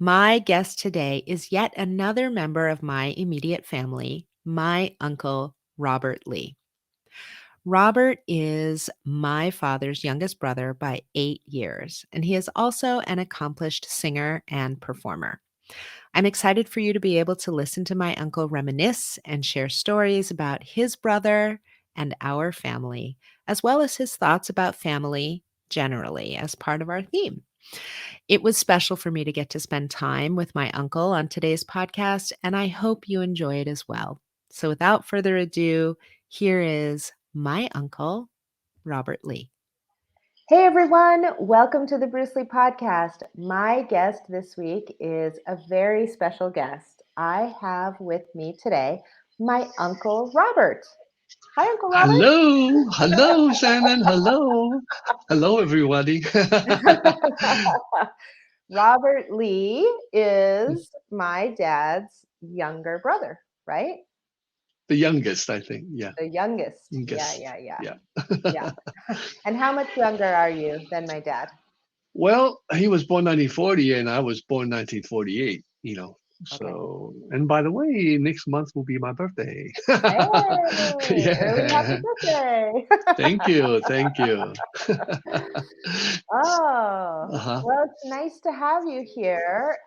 My guest today is yet another member of my immediate family, my uncle, Robert Lee. Robert is my father's youngest brother by 8 years, and he is also an accomplished singer and performer. I'm excited for you to be able to listen to my uncle reminisce and share stories about his brother and our family, as well as his thoughts about family generally as part of our theme. It was special for me to get to spend time with my uncle on today's podcast, and I hope you enjoy it as well. So, without further ado, here is my uncle, Robert Lee. Hey everyone, welcome to the Bruce Lee podcast. My guest this week is a very special guest. I have with me today my Uncle Robert. Hi, Uncle Robert. Hello, Shannon. Hello, everybody. Robert Lee is my dad's younger brother, right? The youngest, I think. Yeah, The youngest. youngest. Yeah. Yeah. Yeah. And how much younger are you than my dad? Well, he was born 1940, and I was born 1948. Okay. And by the way, next month will be my birthday. Hey, early happy Yeah. birthday. Thank you. Oh, Uh-huh. well, it's nice to have you here.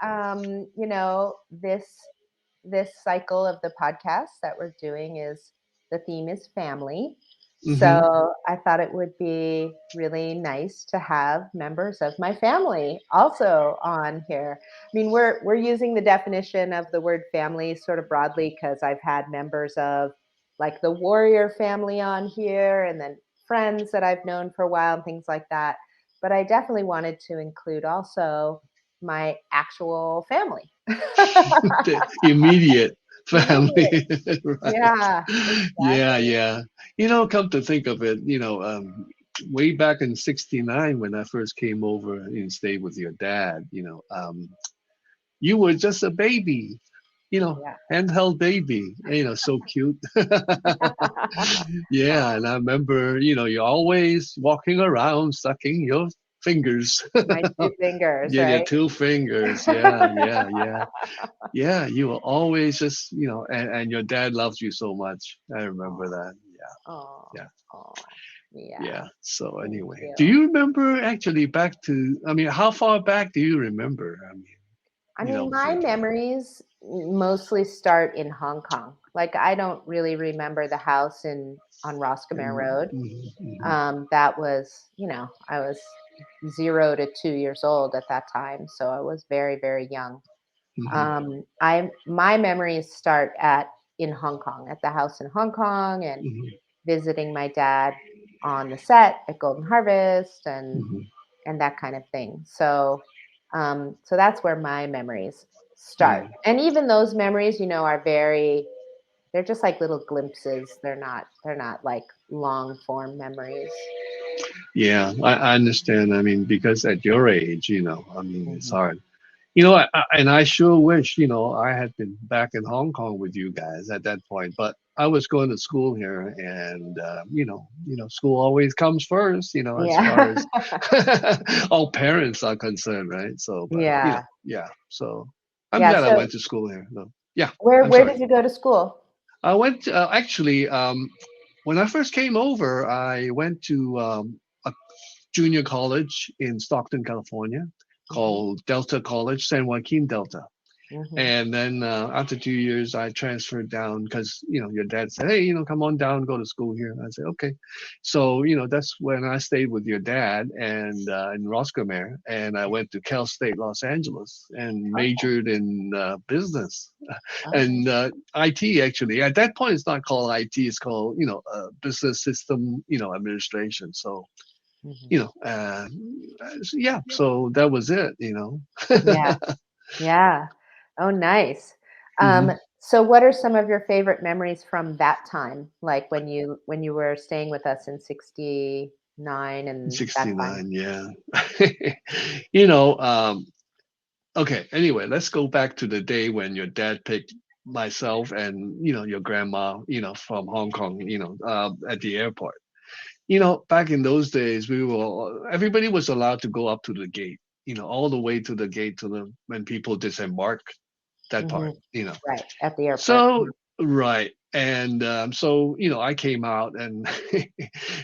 This cycle of the podcast that we're doing is the theme is family. hmm So I thought it would be really nice to have members of my family also on here. I mean, we're using the definition of the word family sort of broadly because I've had members of like the warrior family on here and then friends that I've known for a while and things like that. But I definitely wanted to include also my actual family. The immediate Immediate. family, right? Yeah, Yeah, exactly. yeah. Come to think of it, way back in '69 when I first came over and stayed with your dad, you were just a baby, Yeah. handheld baby, so cute. Yeah, and I remember, you're always walking around sucking your fingers. My two fingers, Yeah, your right? 2 fingers. Yeah. Yeah, you were always just, and your dad loves you so much. I remember Oh, that. oh, Yeah, oh, yeah. yeah. So Thank anyway, do you. you remember actually back to, I mean, how far back do you remember? I mean, I mean, with my your dad. memories mostly start in Hong Kong. Like, I don't really remember the house in on Roscommare And, Road. mhm, That was, I was 0 to 2 years old at that time, so I was very, very young. mhm, My memories start at in Hong Kong, at the house in Hong Kong, and mhm, visiting my dad on the set at Golden Harvest mhm, and that kind of thing. So that's where my memories start. mhm. And even those memories, are they're just like little glimpses. They're not like long form memories. Yeah, I understand. I mean, because at your age, I mean, it's Hmm. hard. And I sure wish, I had been back in Hong Kong with you guys at that point. But I was going to school here, and school always comes first, as far Yeah. as all parents are concerned, right? So, but Yeah. yeah. So I'm Yeah. glad I So went to school here. No, yeah, I'm where sorry. did you go to school? I went actually when I first came over, I went to a junior college in Stockton, California, Hmm. called Delta College, San Joaquin Delta. Hmm. And then after 2 years, I transferred down because your dad said, "Hey, come on down, go to school here." I said, "Okay." So that's when I stayed with your dad and in Roscommare, and I went to Cal State Los Angeles and Okay. majored in business Okay. and IT. Actually, at that point, it's not called IT; it's called business system administration. So you Hmm. know, uh, yeah. So that was it. Yeah. Yeah. Oh, nice. hmm So what are some of your favorite memories from that time? Like when you were staying with us in 69 and that time? 69, yeah. you know, um, okay, anyway, let's go back to the day when your dad picked myself and, your grandma, from Hong Kong, at the airport. Back in those days, everybody was allowed to go up to the gate. all the way to the gate to the when people disembark, that part, Mhm. Right, at the airport. So right, and so I came out, and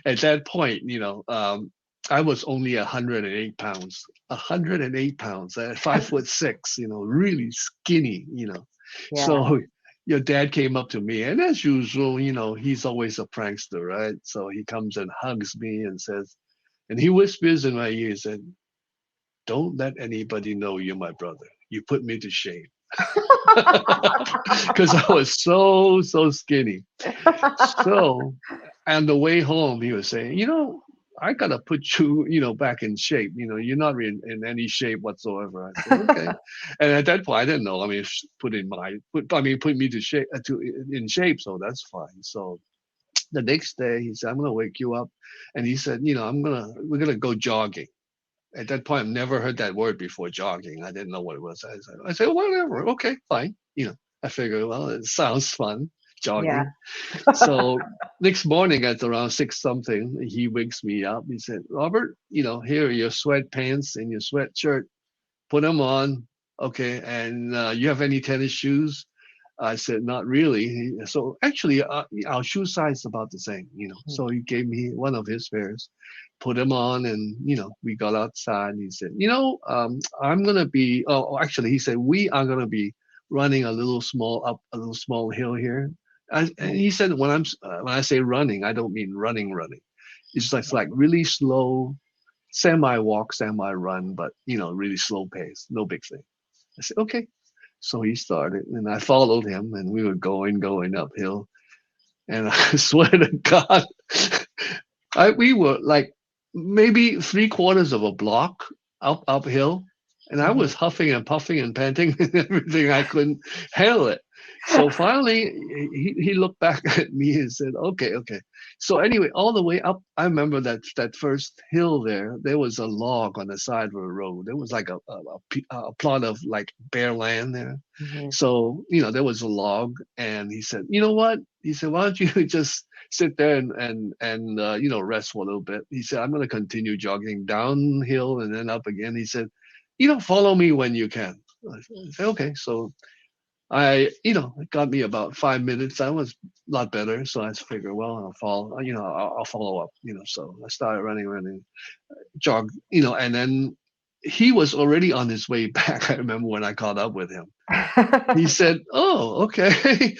at that point, I was only 108 pounds, 108 pounds, at 5'6", really skinny, Yeah. So your dad came up to me, and as usual, he's always a prankster, right? So he comes and hugs me and says, and he whispers in my ear, said, "Don't let anybody know you're my brother. You put me to shame." Because I was so skinny. So, on the way home, he was saying, I gotta put you, back in shape. You're not in any shape whatsoever. I said, okay. And at that point, I didn't know. I mean, put me to shape, in shape. So that's fine. So the next day, he said, I'm gonna wake you up, and he said, we're gonna go jogging. At that point, I've never heard that word before, jogging. I didn't know what it was. I said, whatever, okay, fine. I figured, well, it sounds fun, Yeah. jogging. So next morning at around 6 something, he wakes me up. He said, Robert, here are your sweatpants and your sweatshirt. Put them on. Okay. And you have any tennis shoes? I said, not really. So actually, our shoe size is about the same, Mm. So he gave me one of his pairs, put them on, and, we got outside. And he said, I'm going to be, actually, he said, we are going to be running a little small hill here. And Mm. he said, when I say running, I don't mean running. It's like really slow, semi walk, semi run, but, really slow pace, no big thing. I said, okay. So he started, and I followed him, and we were going uphill. And I swear to God, we were like maybe 3/4 of a block uphill, and I Mhm. was huffing and puffing and panting and everything. I couldn't handle it. So finally, he looked back at me and said, "Okay, okay." So anyway, all the way up, I remember that first hill there. There was a log on the side of the road. There was like a plot of like bare land there. Mhm. So there was a log, and he said, "You know what?" He said, "Why don't you just sit there and rest for a little bit?" He said, "I'm going to continue jogging downhill and then up again." He said, "Follow me when you can." I said, "Okay." So it got me about 5 minutes. I was a lot better, so I figured, well, I'll follow up. So I started running, jog, and then he was already on his way back. I remember when I caught up with him. He said, "Oh, okay."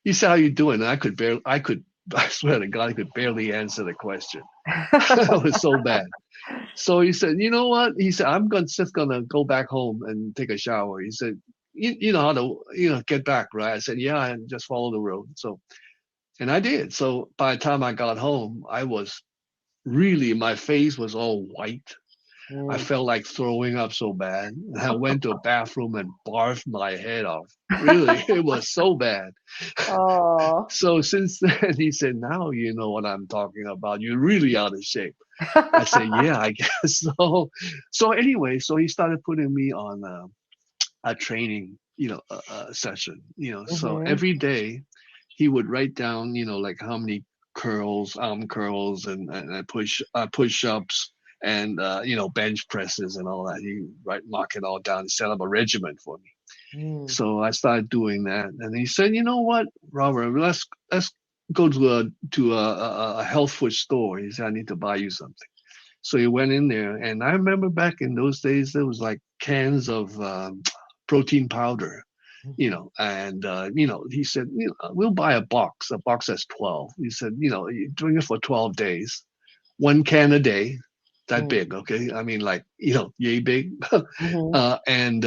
He said, "How you doing?" And I swear to God, I could barely answer the question. It was so bad. So he said, "You know what?" He said, just gonna go back home and take a shower." He said, you know how to, get back, right?" I said, "Yeah, and just follow the road." So, and I did. So by the time I got home, my face was all white. I Mm. felt like throwing up so bad. I went to a bathroom and barfed my head off. Really, it was so bad. Oh. So since then, he said, "Now you know what I'm talking about. You're really out of shape." I said, "Yeah, I guess so." So anyway, so he started putting me on a training, session. So Mhm. every day he would write down, like how many arm curls, and push ups, and bench presses and all that. He mark it all down, set up a regimen for me. Mm. So I started doing that, and he said, "You know what, Robert? Let's go to a health food store." He said, "I need to buy you something." So he went in there, and I remember back in those days there was like cans of protein powder, Mhm. and he said, "We'll buy a box. A box has 12." He said, "You drink it for 12 days, one can a day." That Mm. big, okay? I mean, like yay big. Mhm. And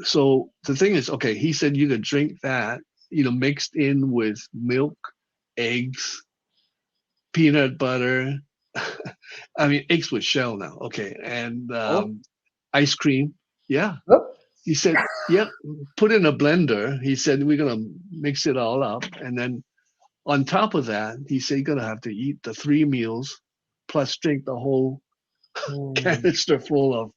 so the thing is, okay, he said you could drink that, mixed in with milk, eggs, peanut butter. I mean, eggs with shell now, okay, and Oh. ice cream. Yeah, Oop. he said, yep, put in a blender. He said we're gonna mix it all up, and then on top of that, he said you're gonna have to eat the 3 meals plus drink the whole Mm. canister full of,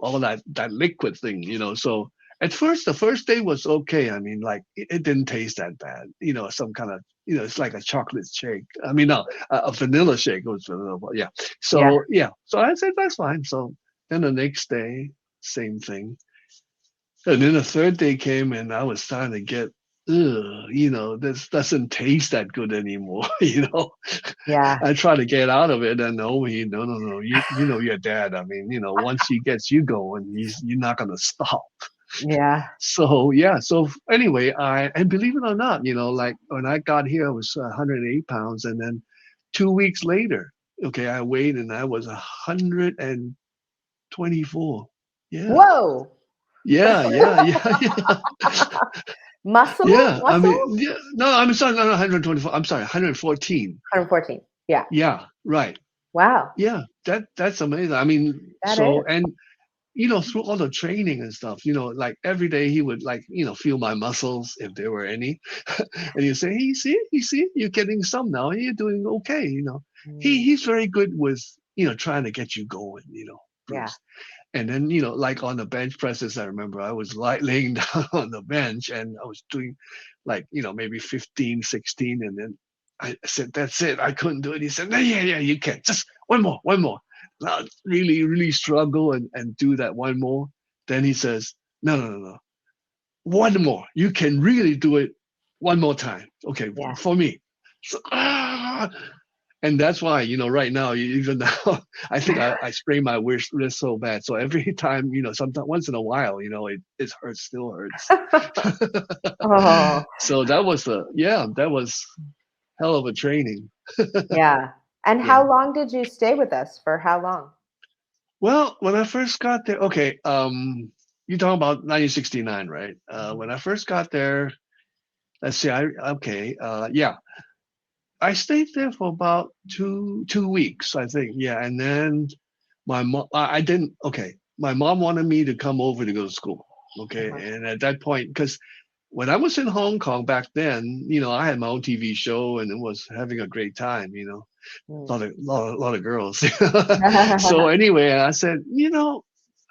all that liquid thing, So at first, the first day was okay. I mean, like it didn't taste that bad, some kind of, it's like a chocolate shake. I mean, no, a vanilla shake. It was vanilla, yeah. Yeah. So yeah, so I said that's fine. So And the next day, same thing. And then the third day came, and I was starting to get, ugh, this doesn't taste that good anymore. Yeah. I try to get out of it, and no, no, no, no. You know your dad. I mean, once he gets you going, you're not gonna stop. Yeah. So yeah. So anyway, and believe it or not, like when I got here, I was 108 pounds, and then 2 weeks later, okay, I weighed and I was 124. Yeah. Whoa. Yeah, yeah, yeah, yeah. Muscle? Yeah, I Muscle? mean, yeah, no, I'm sorry, no, no, 124. I'm sorry, 114. 114. Yeah. Yeah, right. Wow. Yeah, that's amazing. I mean, That is. and through all the training and stuff, like every day he would like, feel my muscles if there were any, and you say, hey, you see, you're getting some now. You're doing okay. Mm, He's very good with trying to get you going. yeah. Bruce. And then, like on the bench presses, I remember I was like laying down on the bench and I was doing like, maybe 15, 16. And then I said, that's it. I couldn't do it. He said, no, yeah, yeah, you can. Just one more, one more. Now, really, really struggle and do that one more. Then he says, no, no, no, no. One more. You can really do it one more time. Okay, Yeah. for me. So, and that's why, right now, even now, I think I sprain my wrist so bad. So every time, sometimes once in a while, it hurts, still hurts. Oh, So that was hell of a training. yeah. And Yeah. how long did you stay with us? For how long? Well, when I first got there, okay, you're talking about 1969, right? Mhm. When I first got there, let's see, yeah, I stayed there for about two weeks, I think. Yeah, and then my mom, I didn't. Okay, my mom wanted me to come over to go to school. Okay, Uh-huh. and at that point, because when I was in Hong Kong back then, I had my own TV show and it was having a great time. Mm. Lot of girls. So anyway, I said,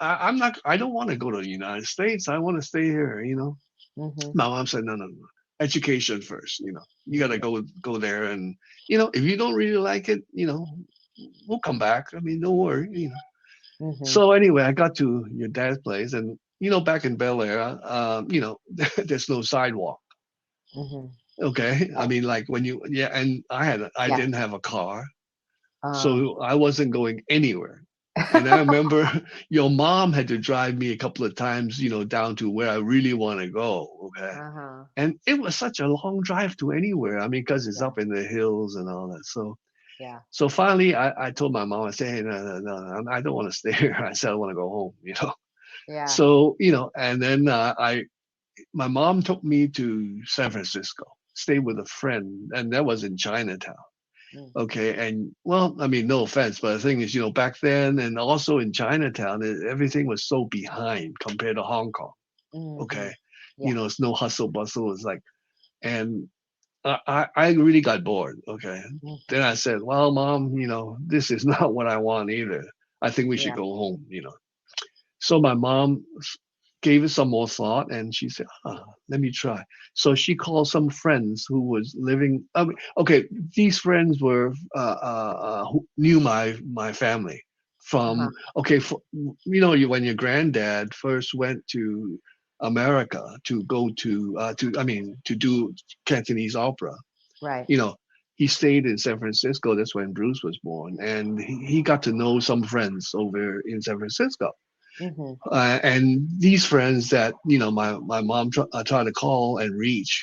I'm not. I don't want to go to the United States. I want to stay here. Mhm. My mom said, no, no, no. Education first. You got to go there, and if you don't really like it, we'll come back. I mean, don't worry. Mhm. So anyway, I got to your dad's place, and back in Bel Air, there's no sidewalk. Mhm. Okay, I Oh, mean, like when yeah, and I yeah. didn't have a car, Uh, so I wasn't going anywhere. And I remember your mom had to drive me a couple of times, down to where I really want to go. Okay. uh-huh. And it was such a long drive to anywhere. I mean, because it's Yeah. up in the hills and all that. Yeah. So finally, I told my mom, I said, hey, no, no, no, no, I don't want to stay here. I said, I want to go home. Yeah. So, and then my mom took me to San Francisco, stayed with a friend, and that was in Chinatown. Mm. Okay. And well, I mean, no offense, but the thing is, back then and also in Chinatown, everything was so behind compared to Hong Kong. Okay. Mhm. Yeah. It's no hustle bustle. It's like, and I really got bored. Okay. Then Mhm. I said, well, mom, this is not what I want either. I think we should Yeah. go home. So my mom gave it some more thought and she said, let me try. So she called some friends who was living. I mean, okay, these friends were who knew my family Uh-huh. from. Okay, when your granddad first went to America to go to I mean to do Cantonese opera, Right. you know, he stayed in San Francisco. That's when Bruce was born, and he got to know some friends over in San Francisco. Mhm. And these friends that my mom tried to call and reach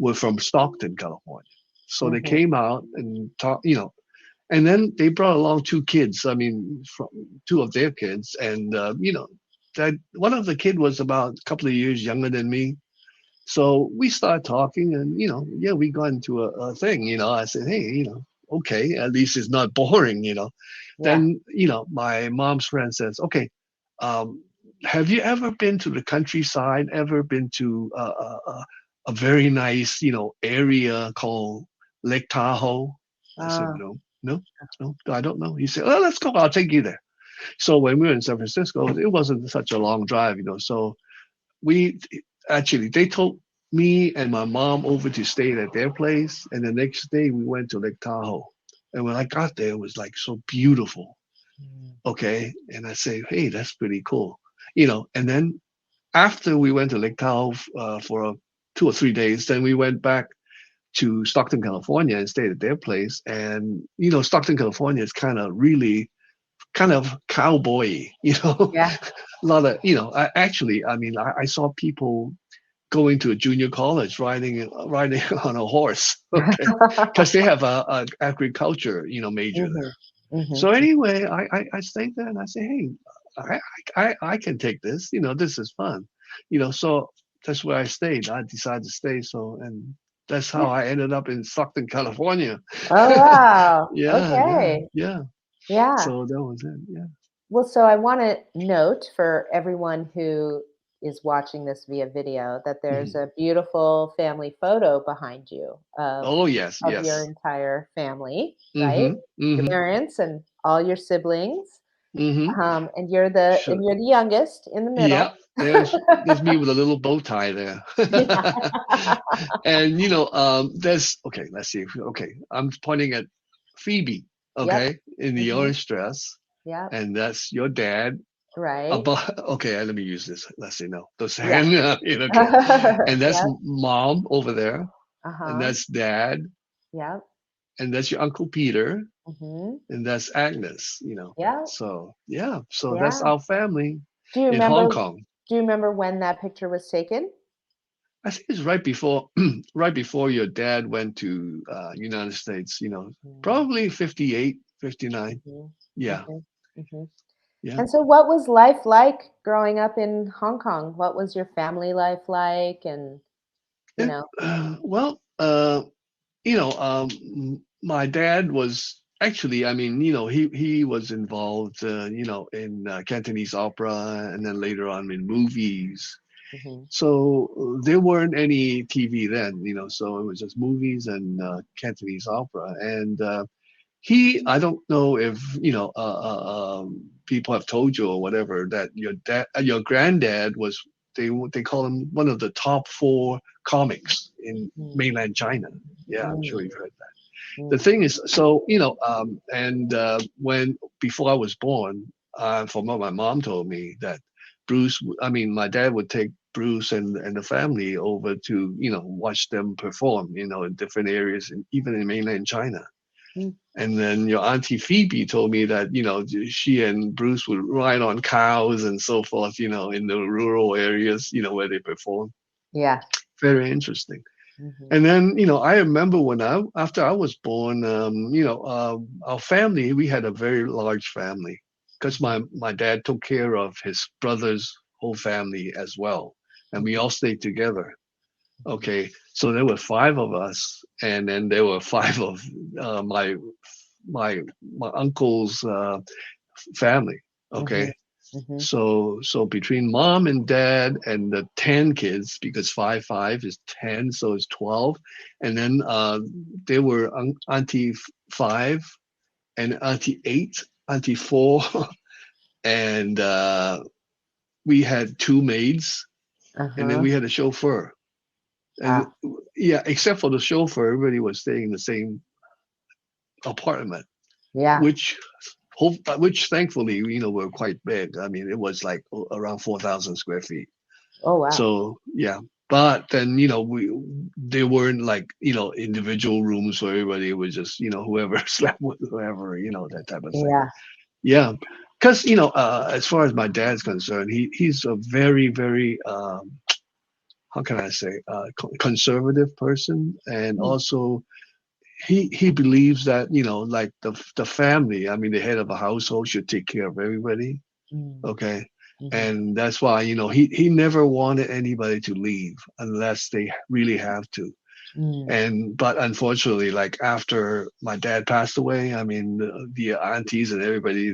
were from Stockton, California. So they Mhm. came out and talked, and then they brought along two kids. I mean, from two of their kids, and that one of the kid was about a couple of years younger than me. So we started talking, and yeah, we got into a thing. I said, hey, okay, at least it's not boring. Yeah. Then my mom's friend says, okay, um, have you ever been to the countryside? Ever been to a very nice area called Lake Tahoe? I said, Uh, no, no, no, I don't know. He said, well, let's go. I'll take you there. So when we were in San Francisco, it wasn't such a long drive. So we actually they took me and my mom over to stay at their place, and the next day we went to Lake Tahoe. And when I got there, it was like so beautiful. Mm. Okay. And I say, hey, that's pretty cool. And then after we went to Lake Tahoe for 2 or 3 days, then we went back to Stockton, California and stayed at their place. And, Stockton, California is kind of cowboy, Yeah. a lot of, I mean, I saw people going to a junior college riding on a horse, okay, because they have a agriculture, major there. Mhm. Mhm. So anyway, I stayed there and I say, hey, I can take this, this is fun, so that's where I stayed. I decided to stay. So, and that's how Yeah. I ended up in Stockton, California. Oh, wow. Yeah, yeah, Okay. yeah. Yeah. So that was it. Yeah. Well, so I want to note for everyone who is watching this via video that there's Mhm. a beautiful family photo behind you Oh yes, of your yes. entire family, right? Mhm. Your Mhm. parents and all your siblings. Mhm. And you're the Sure. youngest in the Yeah. middle. There's me with a little bow tie there. Yeah. And there's okay. Let's see. Okay, I'm pointing at Phoebe. Yep. Okay, in the Hmm. orange dress, Yep. and that's your dad. Right. Above. Okay, let me use this. Let's see. No, those Yeah. hand. Okay, and that's Yep. mom over there, and Uh-huh. that's dad, Yep. and that's your uncle Peter, Hmm. and that's Agnes. Yep. So yeah, so that's Yeah. our family Do you in Hong remember Kong. when that picture was taken? I think it's right before right before your dad went to United States, Mm. probably 58, 59. Mhm. Yeah, Mhm. Mhm. yeah. And so what was life like growing up in Hong Kong? What was your family life like? And, you It, know, well, my dad was actually, I mean, he was involved, in Cantonese opera and then later on in movies. mhm. So there weren't any TV then, so it was just movies and Cantonese opera. And I don't know if people have told you or whatever that your granddad was, they call him one of the top four comics in Mm, mainland China. Yeah, I'm sure you've mm, heard that. The mm, thing is, so and when before I was born, from what my mom told me, that I mean, my dad would take Bruce and the family over to watch them perform, in different areas, and even in mainland China. mm. And then your auntie Phoebe told me that she and Bruce would ride on cows and so forth, in the rural areas, where they perform. Yeah. Very interesting. Mhm. And then I remember when after I was born, our family, we had a very large family because Mhm. my dad took care of his brother's whole family as well, and we Mhm. all stayed together. Mhm. Okay, so there were five of us, and then there were five of my uncle's family. Mhm. Okay, Mhm. so between mom and dad and the 10 kids, because five is 10, so it's 12, and then there were auntie five and auntie eight, auntie four, and we had two maids, and then Uh-huh. we had a chauffeur. And Ah, yeah, except for the chauffeur, everybody was staying in the same apartment, yeah. which which thankfully were quite big. I mean, it was like around 4,000 square feet. Oh, wow. So yeah, but then we they weren't like individual rooms for everybody. It was just whoever slept with whoever, that type of thing. Yeah. Yeah, because as far as my dad's concerned, he's a very very how can I say conservative person, and Mm, also he believes that like the family, I mean the head of a household should take care of everybody. mm, Okay. mhm, And that's why he never wanted anybody to leave unless they really have to. mm, And but unfortunately, like after my dad passed away, I mean the aunties and everybody,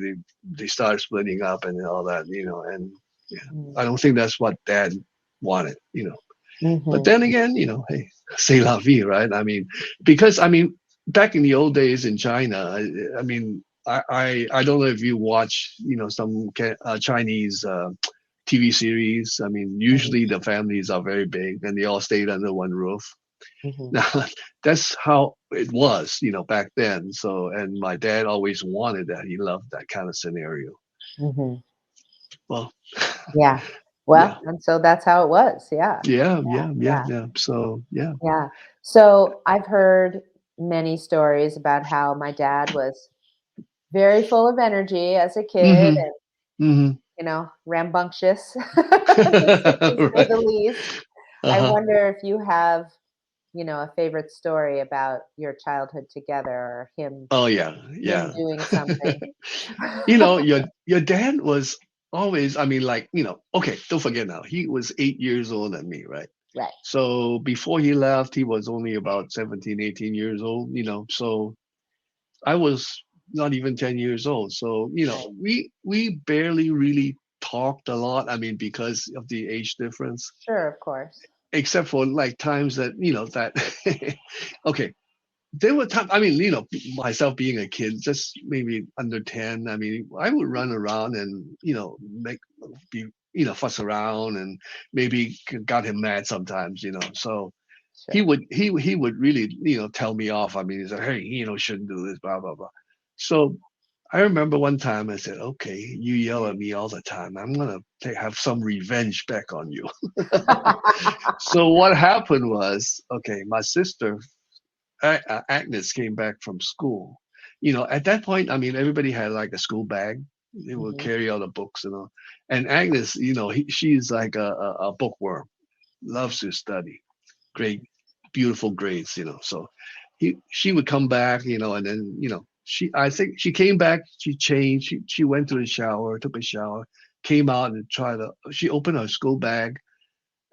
they started splitting up and all that, and yeah, mm, I don't think that's what dad wanted. But mhm. then again, hey, c'est la vie, right? I mean, because I mean, back in the old days in China, I mean, I don't know if you watch, some Chinese TV series. I mean, Mhm. usually the families are very big and they all stayed under one roof. Mhm. Now, that's how it was, back then. So, and my dad always wanted that. He loved that kind of scenario. Mhm. Well, Yeah. yeah, Well, and so that's how it was. Yeah. yeah, Yeah. yeah, yeah, Yeah. yeah. So, yeah. Yeah. So I've heard many stories about how my dad was very full of energy as a kid Mm-hmm. and, Mm-hmm. rambunctious, to say the Right. least. I Uh-huh. wonder if you have, a favorite story about your childhood together or Oh yeah, him yeah. doing something. Your dad was always, I mean, like, okay, don't forget now, he was 8 years older than me, right? Right. So before he left, he was only about 17, 18 years old, so I was not even 10 years old. So, Right. we barely really talked a lot. I mean, because of the age difference, Sure, of course. except for like times that, that, okay, there were times, I mean, myself being a kid, just maybe under 10, I mean, I would run around and, be, fuss around and maybe got him mad sometimes, so Sure. he would really, tell me off. I mean, he said, hey, shouldn't do this, blah, blah, blah. So I remember one time I said, okay, you yell at me all the time. I'm going to have some revenge back on you. So what happened was, okay, my sister Agnes came back from school. At that point, I mean, everybody had like a school bag. They would Mhm. carry all the books and all. And Agnes, she's like a bookworm, loves to study, great, beautiful grades. So she would come back, and then I think she came back. She changed. She went to the shower, took a shower, came out and tried to. She opened her school bag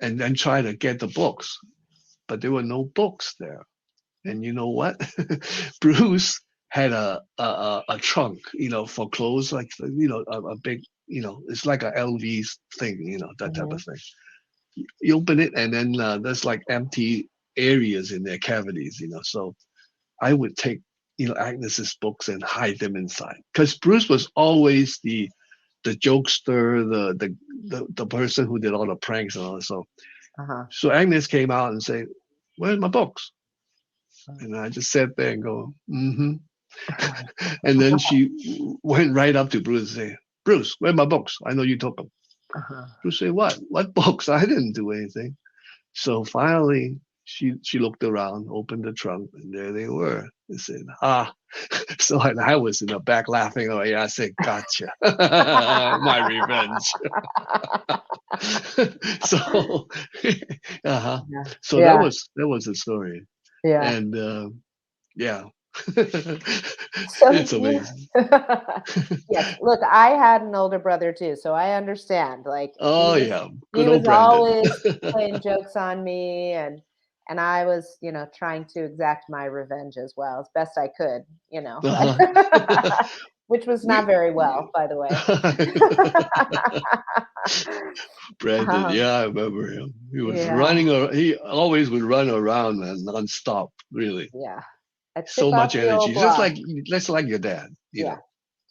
and then tried to get the books, but there were no books there. And you know what? Bruce had a trunk, for clothes, like a big, it's like a LV thing, that type of Mhm. thing. You open it, and then there's like empty areas in their cavities, So I would take, Agnes's books and hide them inside, because Bruce was always the jokester, the person who did all the pranks and all. Uh-huh. So Agnes came out and said, "Where's my books?" Uh-huh. And I just sat there and go, mm-hmm. And then she went right up to Bruce and said, Bruce, where are my books? I know you took them. Uh-huh. Bruce said, what? What books? I didn't do anything. So finally, she looked around, opened the trunk, and there they were. They said, ah. So I was in the back laughing away. I said, gotcha. My revenge. So, uh-huh. Yeah. So that Yeah. was the story. Yeah. And yeah. So It's you amazing. Yes, look, I had an older brother too, so I understand. Like Oh yeah, he good old was Brandon. always playing jokes on me and I was, trying to exact my revenge as well as best I could, Uh-huh. which was not we, very well, by the way. Brandon, Um, yeah, I remember him. He was yeah, running. He always would run around, man, nonstop. Really, yeah. A chip so off much the old energy. block. Just like your dad. Yeah,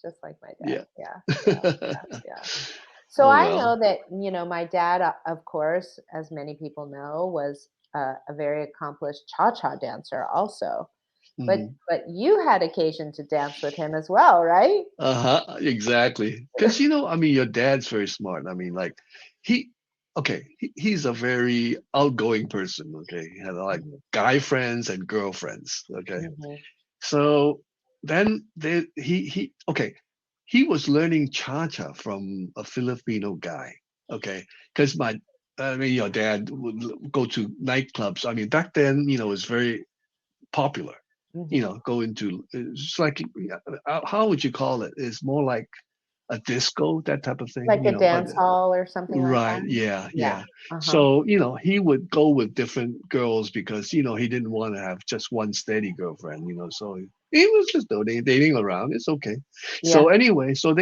just like my dad. Yeah. Yeah, yeah, yeah, yeah. So Oh I well. know that, my dad, of course, as many people know, was a very accomplished cha-cha dancer also. But Mhm. but you had occasion to dance with him as well, right? Uh-huh, exactly. Because I mean, your dad's very smart. I mean, like, he, okay, he's a very outgoing person. Okay, he had like Mhm, guy friends and girlfriends. Okay, mhm, so then okay, he was learning cha-cha from a Filipino guy. Okay, because I mean, your dad would go to nightclubs. I mean, back then, it was very popular. mhm. Go into, it's like, how would you call it? It's more like a disco, that type of thing. Like a dance hall or something like Right. that? Yeah. Yeah. Yeah. Uh-huh. So, he would go with different girls because, he didn't want to have just one steady girlfriend, so he was just dating around. It's okay. Yeah. So anyway, so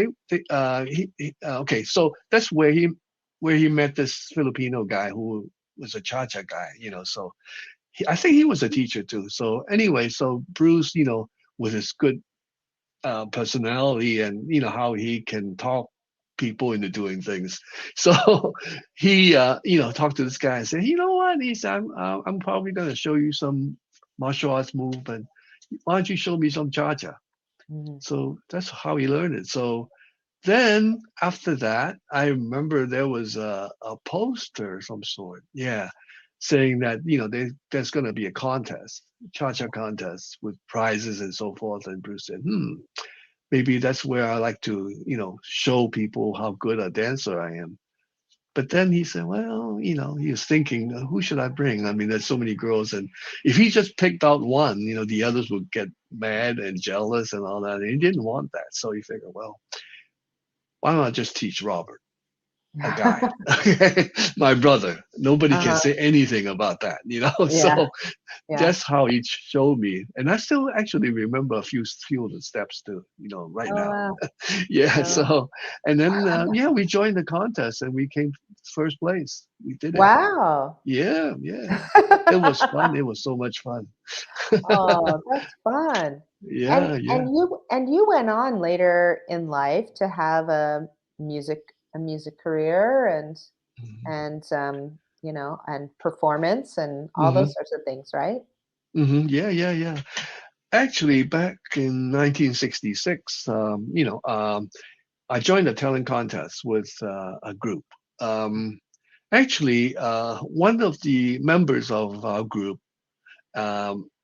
okay. So that's where he met this Filipino guy who was a cha-cha guy, so I think he was a teacher too. So anyway, so Bruce, with his good personality and how he can talk people into doing things. So he, talked to this guy and said, you know what? He said, I'm probably going to show you some martial arts move, but why don't you show me some cha-cha? Mhm. So that's how he learned it. So then after that, I remember there was a poster of some sort, yeah, saying that there's going to be a contest, cha-cha contest with prizes and so forth. And Bruce said, maybe that's where I like to, show people how good a dancer I am. But then he said, well, he was thinking, who should I bring? I mean, there's so many girls, and if he just picked out one, the others would get mad and jealous and all that. And he didn't want that, so he figured, well, why don't I just teach Robert, a guy, my brother? Nobody can Uh-huh. say anything about that, Yeah. So Yeah. that's how he showed me, and I still actually remember a few of the steps too, right Oh, now. wow. Yeah. Oh. So, and then yeah, we joined the contest and we came first place. We did it. Wow. Yeah, yeah. It was fun. It was so much fun. Oh, that's fun. And Yeah, yeah. you went on later in life to have music a music career and performance and all Hmm. those sorts of things, right? Yeah, yeah, yeah. Actually, back in 1966, I joined a talent contest with a group. Um, Actually, one of the members of our group,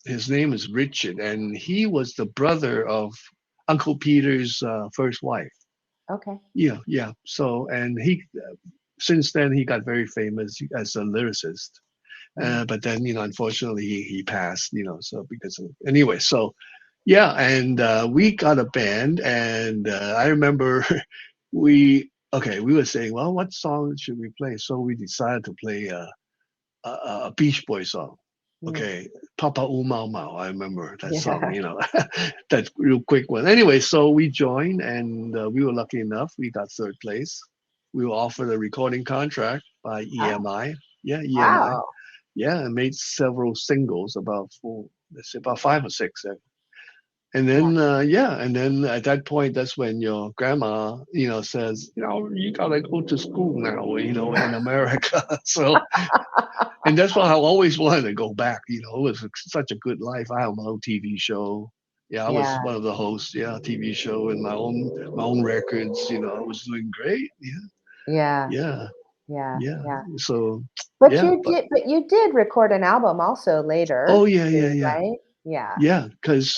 his name is Richard, and he was the brother of Uncle Peter's first wife. Okay. Yeah, yeah. So, and he, since then, he got very famous as a lyricist. Mhm. But then, unfortunately, he passed. So because of anyway, so yeah, and we got a band, and I remember we were saying, well, what song should we play? So we decided to play a Beach Boy song. Mm. Okay, Papa U Mau Mau. I remember that song. Yeah. That real quick one. Anyway, so we joined, and we were lucky enough. We got third place. We were offered a recording contract by Wow. EMI. Yeah, EMI. Wow. Yeah, and made several singles, about four, let's say about five or six. And Yeah. then, yeah, and then at that point, that's when your grandma, says, you gotta go to school now, in America. So, and that's why I always wanted to go back. It was such a good life. I have my own TV show. Yeah, I was Yeah. one of the hosts. Yeah, TV show and my own records. I was doing great. Yeah, Yeah. yeah, Yeah. yeah. Yeah. So, But yeah, you did record an album also oh later yeah, yeah, too, yeah. right? Yeah. Yeah, because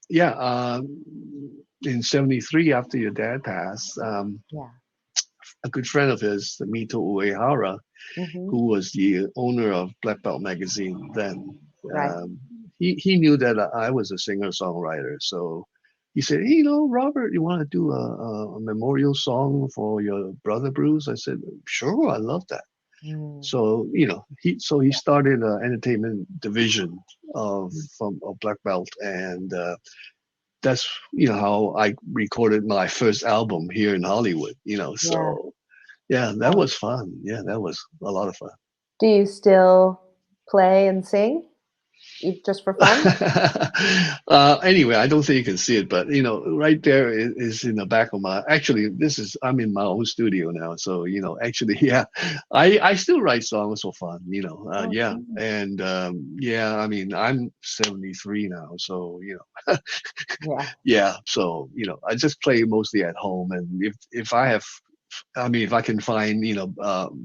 yeah, in '73, after your dad passed, Yeah. a good friend of his, Mito Uehara, Mhm. who was the owner of Black Belt magazine then, Right. um, he knew that I was a singer songwriter, so he said, "Hey, Robert, you want to do a memorial song for your brother Bruce?" I said, "Sure, I love that." Mm. So he Yeah. started an entertainment division of Mm. from of Black Belt, and that's how I recorded my first album here in Hollywood. Yeah. So yeah, that Oh. was fun. Yeah, that was a lot of fun. Do you still play and sing just for fun? Anyway, I don't think you can see it, but right there is in the back of my. Actually, I'm in my own studio now, so actually, yeah, I still write songs for fun. Oh, Yeah, good. and yeah, I mean, I'm 73 now, so Yeah. yeah, so I just play mostly at home, and if I have, I mean, if I can find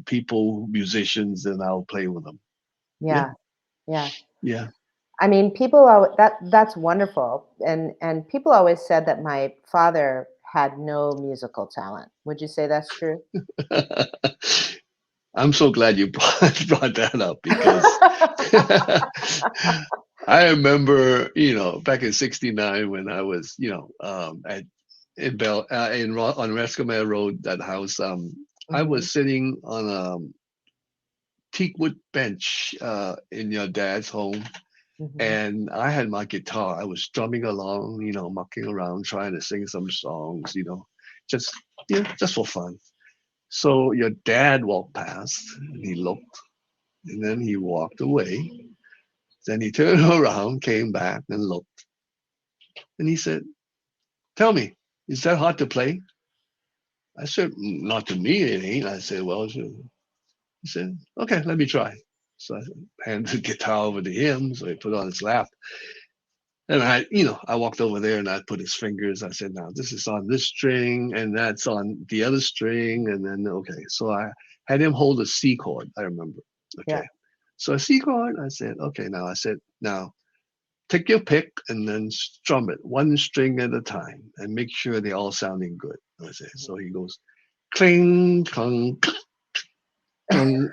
people, musicians, then I'll play with them. Yeah, Yeah. Yeah. yeah. I mean, that's wonderful, and people always said that my father had no musical talent. Would you say that's true? I'm so glad you brought that up because I remember, back in '69 when I was, at in Bell on Rescomere Road, that house. I Mhm. was sitting on a teakwood bench in your dad's home, Mhm. and I had my guitar. I was strumming along, mucking around, trying to sing some songs, just just for fun. So your dad walked past, and he looked, and then he walked away. Then he turned around, came back, and looked, and he said, "Tell me, is that hard to play?" I said, not to me, it ain't. I said, well, he said, okay, let me try. So I handed the guitar over to him. So he put it on his lap. And I walked over there and I put his fingers. I said, now this is on this string and that's on the other string. And then, okay. So I had him hold a C chord. I remember. Yeah. Okay. So a C chord, I said, okay. Now take your pick and then strum it one string at a time and make sure they're all sounding good. I said, so he goes, cling, clunk, clunk.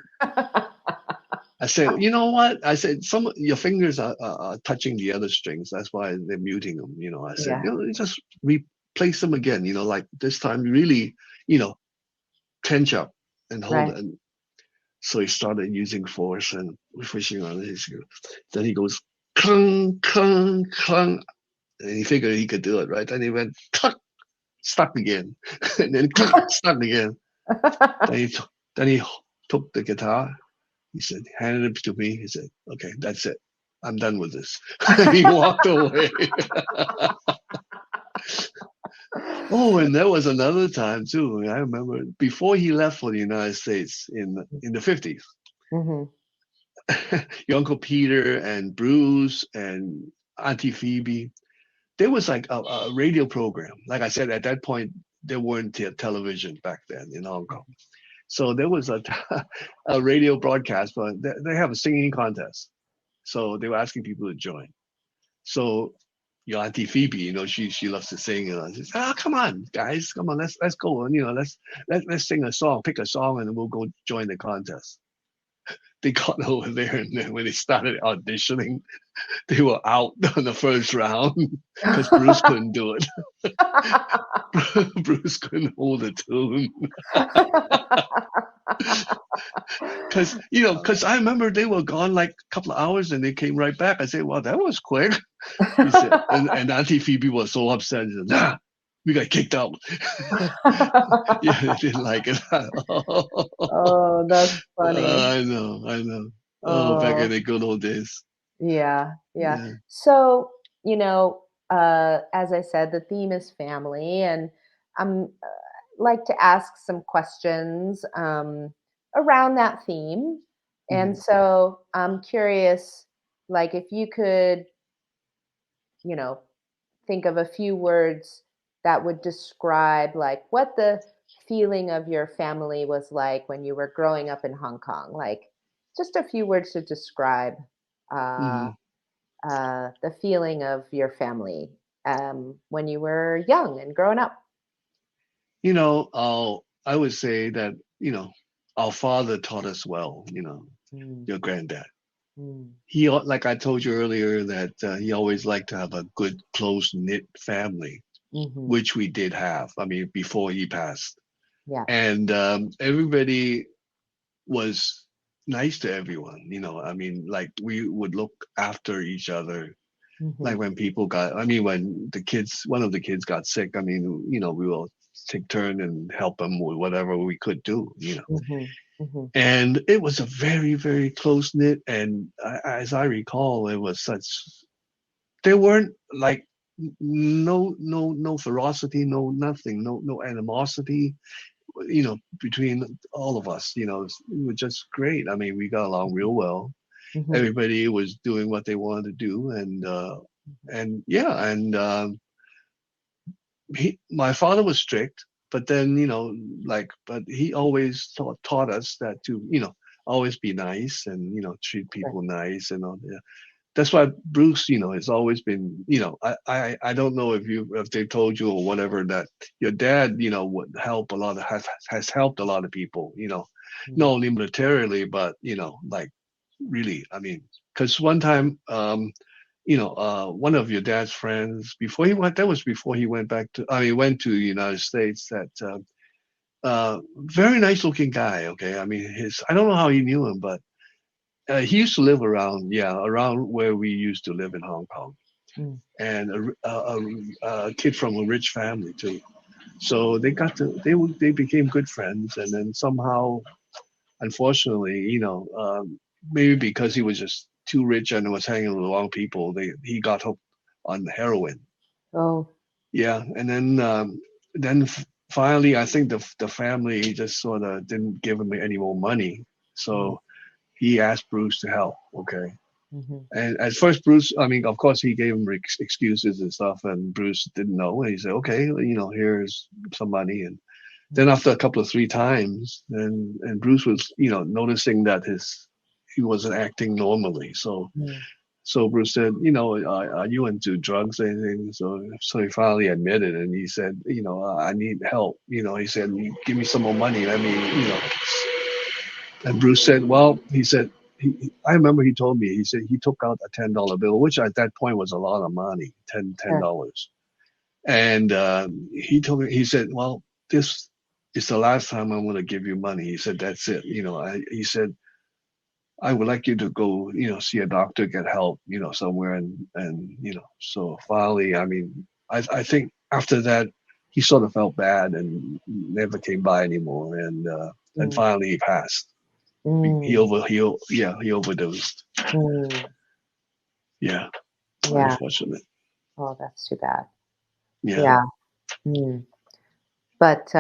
I said, you know what? I said, some of your fingers are touching the other strings. That's why they're muting them. I said, Yeah. just replace them again. Like this time, really, you know, clench up and hold Right. it. And so he started using force and fishing on his. Then he goes, clunk, clunk, clunk. And he figured he could do it, right? Then he went, cluck, stuck again. And then cluck, stuck again. Then he took the guitar. He said, handed it to me. He said, okay, that's it. I'm done with this. He walked away. Oh, and there was another time too. I remember before he left for the United States in the 50s. Mhm. Your Uncle Peter and Bruce and Auntie Phoebe, there was like a radio program. Like I said, at that point, there weren't television back then in Hong Kong. So there was a radio broadcast, but they have a singing contest. So they were asking people to join. So your Auntie Phoebe, she loves to sing, and I said, come on, guys, come on, let's go, and let's sing a song, pick a song, and then we'll go join the contest. They got over there, and then when they started auditioning, they were out on the first round because Bruce couldn't do it. Bruce couldn't hold a tune. Because I remember they were gone like a couple of hours and they came right back. I said, well, that was quick. He said, and Auntie Phoebe was so upset. She said, nah, we got kicked out. Yeah, they didn't like it. Oh, that's funny. I know. Oh, back in Oh, the good old days. yeah, yeah. Yeah. So, as I said, the theme is family, and I'm like to ask some questions around that theme. And Mhm. so I'm curious, like, if you could, you know, think of a few words that would describe like what the feeling of your family was like when you were growing up in Hong Kong. Like just a few words to describe uh, Mhm. the feeling of your family when you were young and growing up. I would say that, our father taught us well, Mm, your granddad. mm, Like I told you earlier, that he always liked to have a good, close knit family, hmm. which we did have. I mean, before he passed, Yeah. and everybody was nice to everyone. I mean, like we would look after each other. Hmm. Like when one of the kids got sick. I mean, we will take turn and help them with whatever we could do. Hmm. Hmm. And it was a very, very close knit. And as I recall, it was such. There weren't like no ferocity, no nothing, no animosity. Between all of us, it was just great. I mean, we got along real well. Hmm. Everybody was doing what they wanted to do, and yeah, and my father was strict, but then but he always taught us that to always be nice and treat people nice and all. Yeah. That's why Bruce, has always been, I don't know if they told you or whatever that your dad, would help a lot of has helped a lot of people, not only militarily, but like really, I mean, because one time, one of your dad's friends that was before he went back to, I mean, went to the United States. That very nice looking guy. Okay, I mean, I don't know how he knew him, but he used to live around where we used to live in Hong Kong, Mm. and a kid from a rich family too. So they became good friends, and then somehow, unfortunately, maybe because he was just too rich and was hanging with the wrong people, he got hooked on heroin. Oh. Yeah, and then finally, I think the family just sort of didn't give him any more money, Mm, so he asked Bruce to help. Okay. mhm, And at first, Bruce, I mean, of course, he gave him excuses and stuff, and Bruce didn't know. And he said, "Okay, here's some money." And then mhm, after a couple of three times, and Bruce was, noticing that he wasn't acting normally. mm. So Bruce said, are you into drugs or anything? So he finally admitted, and he said, I need help. He said, give me some more money. Let me, and Bruce said, well, he said, I remember he told me, he said he took out a $10 bill, which at that point was a lot of money, ten Sure. dollars. And he told me, he said, well, this is the last time I'm going to give you money. He said, that's it. He said, I would like you to go, see a doctor, get help, somewhere. So finally, I mean, I think after that, he sort of felt bad and never came by anymore. And Mm, finally he passed. mm, He overdosed. mm. Yeah. Yeah. Unfortunate. Oh, that's too bad. Yeah. Yeah. Mm. But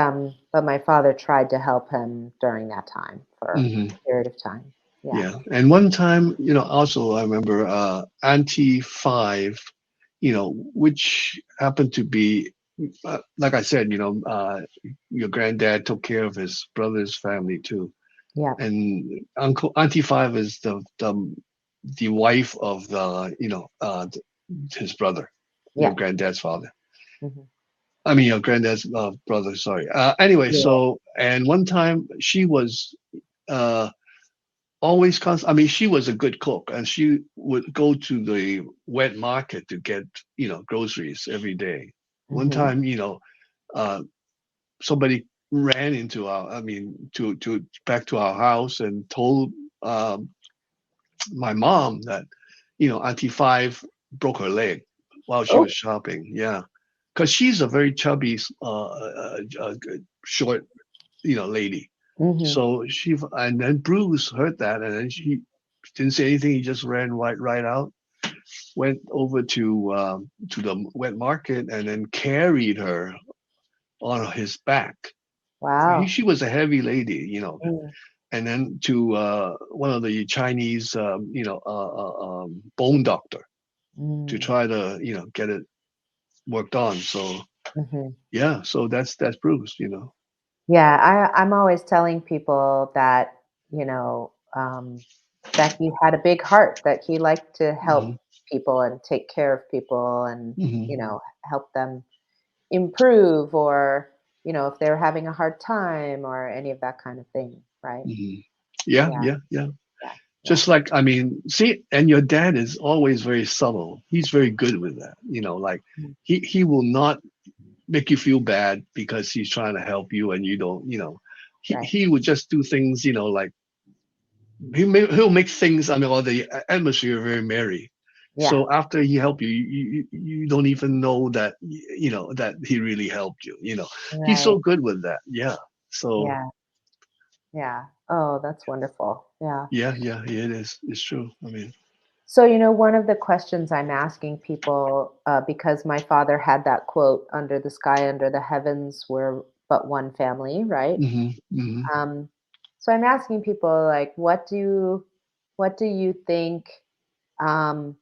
my father tried to help him during that time for Hmm. a period of time. Yeah. Yeah. And one time, also I remember Auntie Five, which happened to be, like I said, your granddad took care of his brother's family too. Yeah. And Auntie Five is the wife of his brother, your Yeah. granddad's father. Mhm. I mean, your granddad's brother. Sorry. Anyway, Yeah. so and one time she was uh, always I mean, she was a good cook, and she would go to the wet market to get groceries every day. One Mhm. time, uh, somebody ran into I mean, to back to our house and told um, my mom that Auntie Five broke her leg while she Oh. was shopping. Yeah, because she's a very chubby, short, lady. Mhm. So and then Bruce heard that, and then she didn't say anything. He just ran right out, went over to the wet market, and then carried her on his back. Wow. She was a heavy lady, Mm, and then to one of the Chinese, bone doctor to mm, try to, get it worked on. So mhm. yeah, so that's Bruce, Yeah, I'm always telling people that, you know, that he had a big heart, that he liked to help Hmm. people and take care of people and, Hmm. help them improve or, if they're having a hard time or any of that kind of thing, right? Hmm. Yeah, Yeah, yeah, yeah. yeah, yeah. Just like, I mean, see, and your dad is always very subtle. He's very good with that. Like Mm, he will not make you feel bad because he's trying to help you and you don't, right. he would just do things, like he'll make things, I mean, or the atmosphere very merry. Yeah, So after he helped you, you don't even know that, that he really helped you, He's right. so good with that. Yeah. So Yeah, yeah. Oh, that's wonderful. Yeah. yeah, yeah, it is. It's true. I mean, So, one of the questions I'm asking people, because my father had that quote, under the sky, under the heavens, we're but one family, right? hmm. Hmm. Um, so I'm asking people, like, what do you think, um,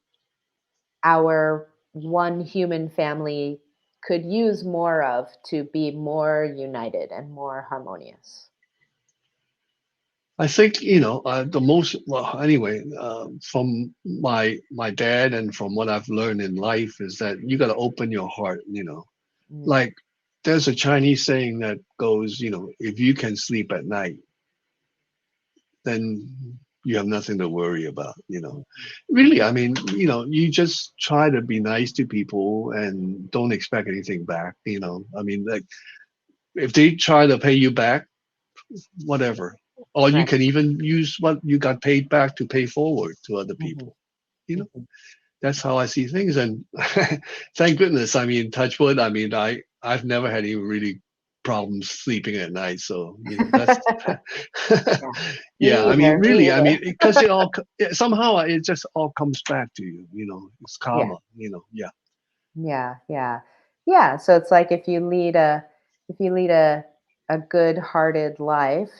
our one human family could use more of to be more united and more harmonious? I think the most well anyway from my dad and from what I've learned in life is that you got to open your heart. Mm, Like there's a Chinese saying that goes, if you can sleep at night, then you have nothing to worry about. mm, Really, I mean, you just try to be nice to people and don't expect anything back. I mean, like if they try to pay you back, whatever. Or you right. can even use what you got paid back to pay forward to other Mhm, people. You know, mhm. that's how I see things. And thank goodness, I mean, touch wood, I mean, I've never had any really problems sleeping at night. So, that's, Yeah. Me yeah, I mean, either. Me really, I mean, either. because somehow it just all comes back to you, it's Yeah. karma, yeah. Yeah, yeah. Yeah, so it's like if you lead if you lead a good-hearted life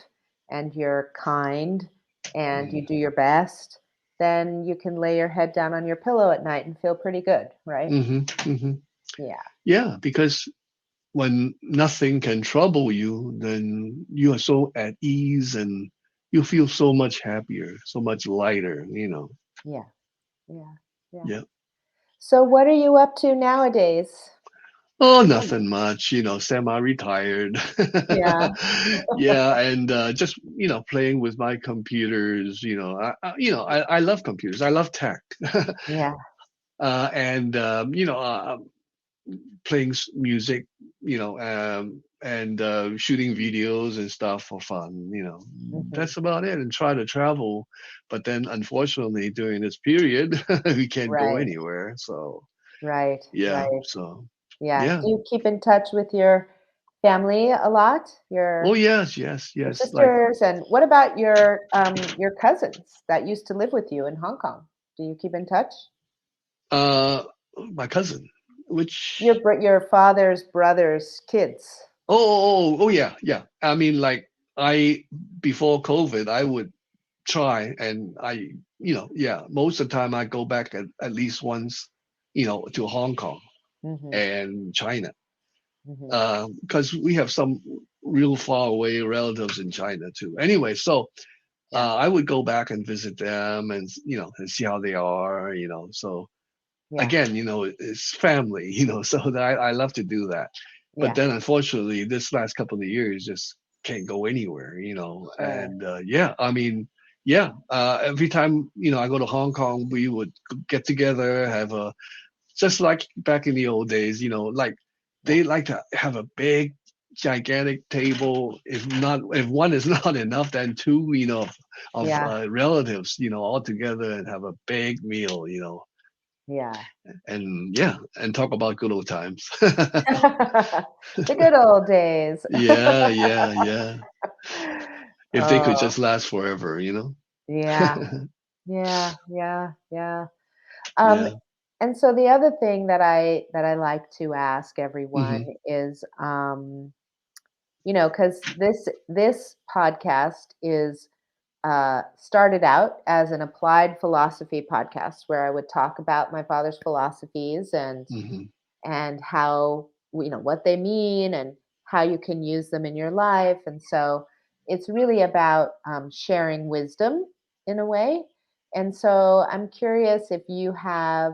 and you're kind and you Mm-hmm. do your best, then you can lay your head down on your pillow at night and feel pretty good, right? Mm-hmm. Yeah. Yeah, because when nothing can trouble you, then you are so at ease and you feel so much happier, so much lighter, you know. Yeah. Yeah. Yeah. Yeah. So what are you up to nowadays? Oh, nothing much, semi-retired. Yeah. Yeah, and just, playing with my computers, I love computers. I love tech. Yeah. And playing music, and shooting videos and stuff for fun. Hmm. That's about it. And try to travel, but then unfortunately during this period we can't go Right. anywhere. So Right. yeah, Right. so Yeah. yeah. Do you keep in touch with your family a lot? Oh Your yes, yes, your yes. Like sisters, and what about your cousins that used to live with you in Hong Kong? Do you keep in touch? uh, my cousin, Your which your father's brother's kids. oh yeah, yeah. I mean, like I before COVID, I would try and yeah, most of the time I go back at least once, to Hong Kong Hmm. and China, Hmm. because we have some real far away relatives in China too. Anyway, so Yeah. I would go back and visit them and and see how they are, so Yeah. again, it's family, so that I love to do that. But Yeah. then unfortunately, this last couple of years just can't go anywhere, Sure. and yeah, I mean, yeah, every time, I go to Hong Kong, we would get together, have a, just like back in the old days, like Yeah. they like to have a big, gigantic table. If one is not enough, then two, of Yeah. relatives, all together and have a big meal, Yeah. and yeah, and talk about good old times. The good old days. Yeah, yeah, yeah. If they could Oh, just last forever, yeah. Yeah. Yeah. Yeah. Um, Yeah. and so the other thing that I like to ask everyone Hmm. is, because this podcast is started out as an applied philosophy podcast where I would talk about my father's philosophies Hmm. and how what they mean and how you can use them in your life. And so it's really about sharing wisdom in a way. And so I'm curious if you have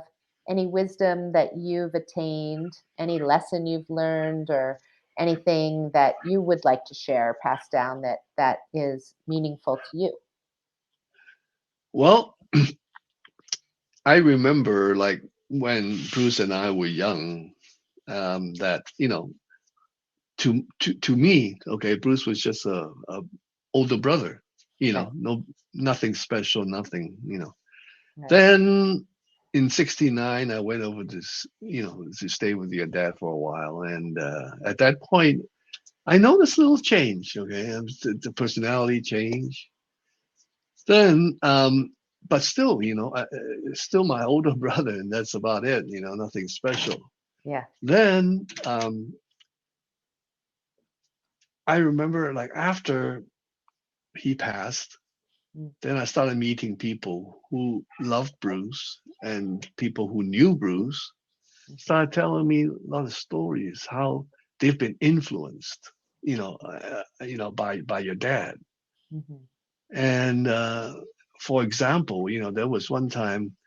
any wisdom that you've attained, any lesson you've learned, or anything that you would like to share, pass down that is meaningful to you. Well, I remember like when Bruce and I were young, that to me, okay, Bruce was just a older brother, Right. no, nothing special, nothing, Right. Then in '69, I went over to to stay with your dad for a while, and at that point, I noticed a little change. Okay, the personality change. Then, but still, still my older brother, and that's about it. Nothing special. Yeah. Then I remember, like after he passed, Mm. then I started meeting people who loved Bruce and people who knew Bruce started telling me a lot of stories how they've been influenced, by your dad. Mhm. And for example, there was one time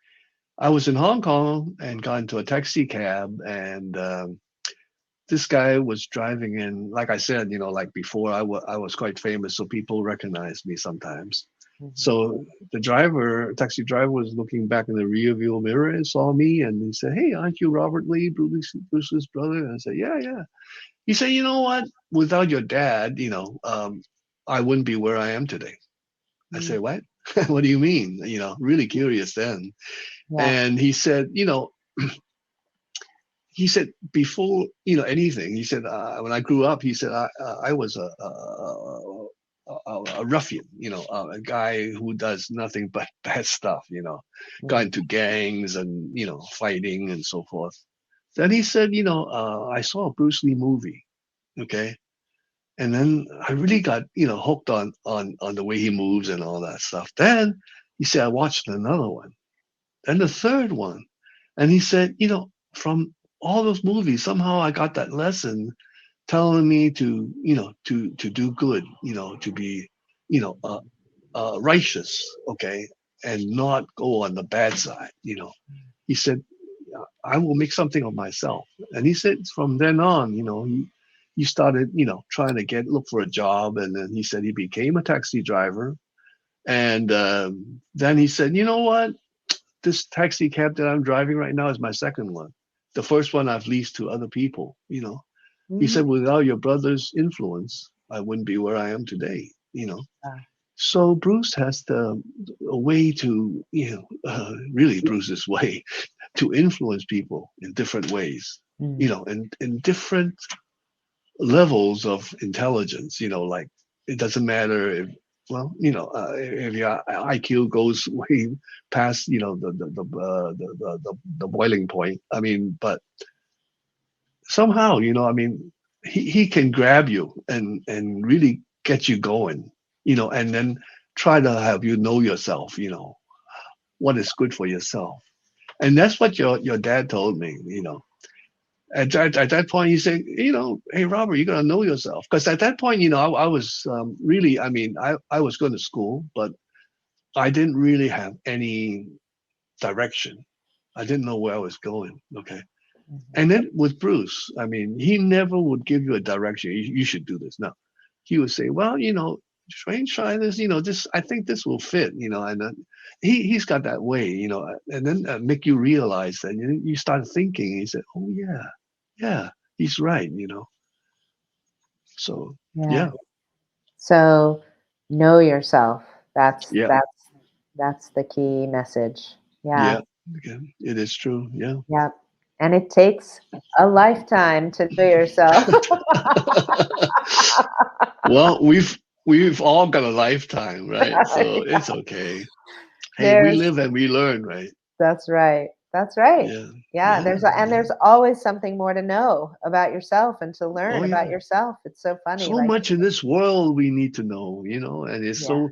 I was in Hong Kong and got into a taxi cab, and this guy was driving in. Like I said, like before, I was quite famous, so people recognized me sometimes. Mhm. So the taxi driver, was looking back in the rear view mirror and saw me, and he said, "Hey, aren't you Robert Lee, Bruce's brother?" And I said, "Yeah, yeah." He said, "You know what? Without your dad, I wouldn't be where I am today." I Mm. said, "What? What do you mean?" Really curious then. Yeah. And he said, before anything, he said, when I grew up, he said I was a ruffian, a guy who does nothing but bad stuff, got Mhm. into gangs and fighting and so forth. Then he said, I saw a Bruce Lee movie, Okay. And then I really got, hooked on the way he moves and all that stuff. Then he said, I watched another one, and the third one. And he said, from all those movies, somehow I got that lesson telling me to, to do good, to be, you know, uh, righteous, okay, and not go on the bad side. He said, I will make something of myself. And he said from then on, he started, trying to look for a job. And then he said he became a taxi driver. And then he said, you know what? This taxi cab that I'm driving right now is my second one. The first one I've leased to other people. He Mhm. said, without your brother's influence, I wouldn't be where I am today. Ah, So Bruce has a way to, really Bruce's way to influence people in different ways, mm. in different levels of intelligence, like it doesn't matter if, well, if your IQ goes way past, the boiling point. I mean, but somehow, I mean, he can grab you and really get you going, and then try to have you know yourself, what is good for yourself. And that's what your dad told me, at that point, he said, hey, Robert, you got to know yourself. Because at that point, I was really, I mean, I was going to school, but I didn't really have any direction. I didn't know where I was going. Okay. Mhm. And then with Bruce, I mean, he never would give you a direction. You should do this. No, he would say, well, try this, this, I think this will fit, and then he's got that way, and then make you realize that you start thinking, he said, oh, yeah, yeah, he's right. So, Yeah. yeah, So know yourself. That's yeah, that's that's the key message. Yeah. yeah, again, it is true. Yeah. Yeah. And it takes a lifetime to know yourself. Well, we've all got a lifetime, right? So it's okay. Hey, we There's live and we learn, right? That's right. That's right. Yeah, Yeah, yeah, yeah. there's always something more to know about yourself and to Oh, learn about yeah. yourself. It's so funny. So Like, much in this world we need to know, and it's yeah. so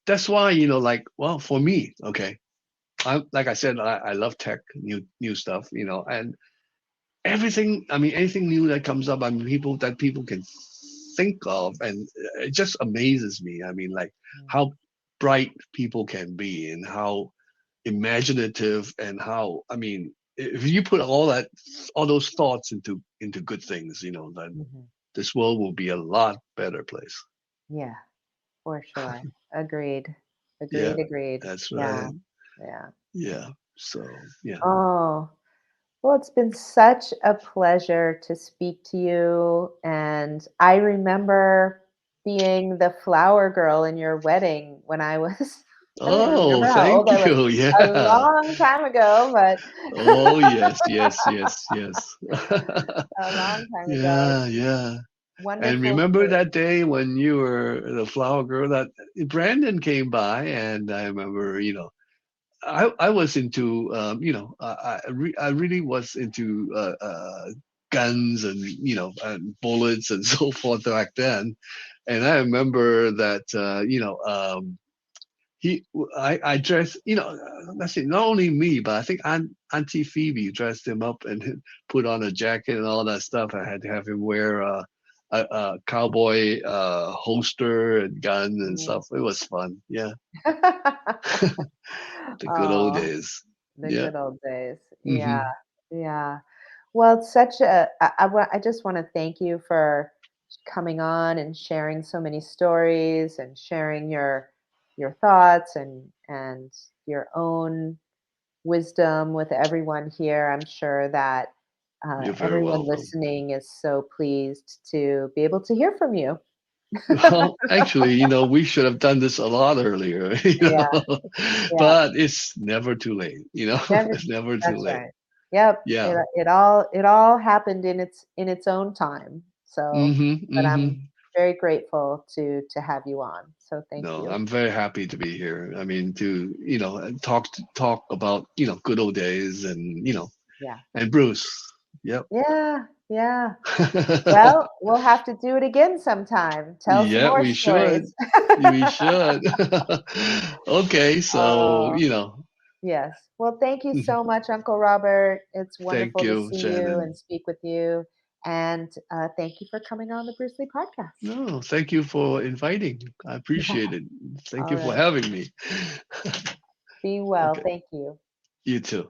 that's why, like, well, for me, okay, I'm like I said, I love tech, new stuff, and everything. I mean, anything new that comes up, I mean, people can think of, and it just amazes me. I mean, like Mm. how bright people can be, and how imaginative, and how, I mean, if you put all those thoughts into good things, then Mhm. this world will be a lot better place. Yeah, for sure. Agreed. Yeah, Agreed, agreed. that's Yeah. right. Yeah. Yeah. So, yeah. Oh, well, it's been such a pleasure to speak to you. And I remember being the flower girl in your wedding when I was, I don't even Oh, remember how old thank I was. you. A Yeah. long time ago, but Oh, yes, yes, yes, yes. a long time ago. Yeah, yeah. And Wonderful remember to that day when you were the flower girl that Brandon came by, and I remember, I was into, I really was into guns and, and bullets and so forth back then. And I remember that, he I dressed, let's see, not only me, but I think Auntie Phoebe dressed him up and put on a jacket and all that stuff. I had to have him wear a cowboy holster and gun and mm. stuff. It was fun. Yeah, the good old Oh, days. the Yeah. good old days. Yeah, Hmm. yeah. Well, it's such a I just wanna thank you for coming on and sharing so many stories and sharing your thoughts and your own wisdom with everyone here. I'm sure that, You're very everyone welcome. listening is so pleased to be able to hear from you. Well, actually, we should have done this a lot earlier, Yeah, yeah. but it's never too late. Never It's never too That's late. right. Yep. Yeah. It all happened in its own time. So, Hmm. but Hmm. I'm very grateful to have you on. So thank No, you. I'm very happy to be here. I mean, to talk about good old days, and Yeah. and Bruce. Yep. Yeah. Yeah. Well, we'll have to do it again sometime. Tell some Yeah, more we should. stories. We should. Okay, so, Oh, yes. Well, thank you so much, Uncle Robert. It's thank wonderful to you, see you Shannon. and speak with you. And thank you for coming on the Bruce Lee podcast. No, thank you for inviting. I Yeah. appreciate it. Thank All you for right. having me. Be well. Okay, Thank you. you too.